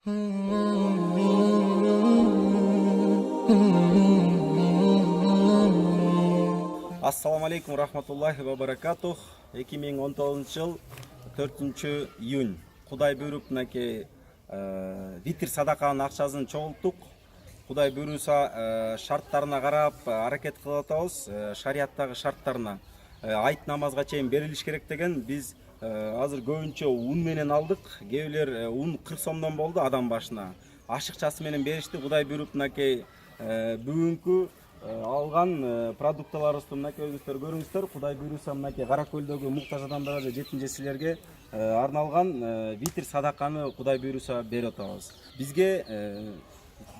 Assalamu alaikum rahmatullahi wa barakatuh. 2019 жыл 4 июнь. Кудай буйруп мынакей витр садаканын акчасын чогулттук. Кудай буйруса шарттарына карап аракет кылып атабыз. Шарияттагы шарттарына айт намазга чейин берилиш керек деген биз азыр көбүнчө ун менен алдык. Кээбилер ун 40 сомдон болду адам башына. Ашыкчасы менен беришти. Кудай буйруп мынакей бүгүнкү алган продукталарыбызды мынакей өзүңүздөр көрүңүздөр. Кудай буйруса мынакей Кара Көлдөгү муктаж адамдарга же жетим жесирлерге арналган витр садаканы Кудай буйруса берип атабыз. Бизге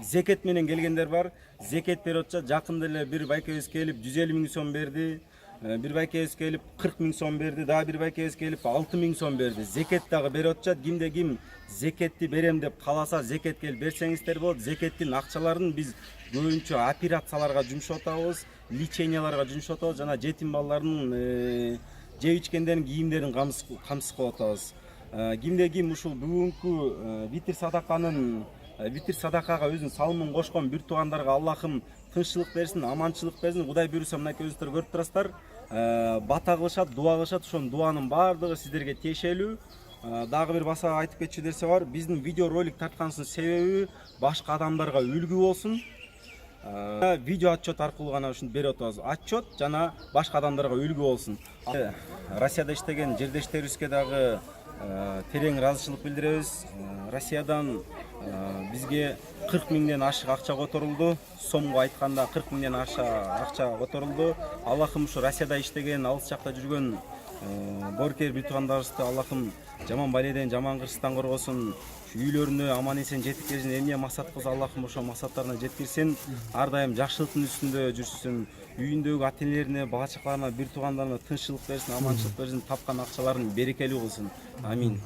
зекет менен келгендер бар. Зекет берип атышат. Жакында эле бир байкебиз келип 150 000 сом берди. Bir байкебиз келип 40 000 сом берди. Дагы бир байкебиз келип 6 000 сом берди. Зекет дагы берип атышат. Кимде ким зекетти берем деп кааласа зекет келип берсеңиздер болот. Зекеттин акчаларын биз көбүнчө операцияларга жумшап атабыз, леченияларга жумшап атабыз, жана жетим балдардын жеп ичкендердин кийимдерин камсыз кылып атабыз. Кимде ким ушул бүгүнкү витр садакага өзүнүн салымын кошкон бир туугандарга Аллахым тынччылык берсин, аманчылык берсин. Кудай буйруса мынакей өзүңүздөр көрүп турасыздар. Бата кылышат, дуа кылышат. Ошонун дуанын баардыгы сиздерге тиешелүү. Дагы бир баса айтып кетчү нерсе бар. Биздин видео ролик тартканыбыздын себеби башка адамдарга үлгү болсун. Видео отчет аркылуу гана ушуну берип атабыз. Отчет жана башка адамдарга үлгү болсун. Россияда иштеген жердештерибизге дагы терең ыраазычылык билдиребиз. Россиядан бизге 40 000ден ашык акча которулду. Сомго айтканда 40 000ден акча которулду. Аллахым ушу Россияда иштеген, алыс жакта жүргөн боркер бир туугандарыбызды Аллахым жаман баледен, жаман кырсыздан коргосун. Үйлөрүнө аман эсен жетип келсин. Эмне максат кылса Аллахым ошо максаттарына жеткирсин. Ар дайым жакшылыктын үстүндө жүрсүн. Үйүндөгү ата-энелерине, бала-чакаларына, бир туугандарына тынччылык берсин, аманчылык берсин, тапкан акчаларын берекелүү кылсын. Амин.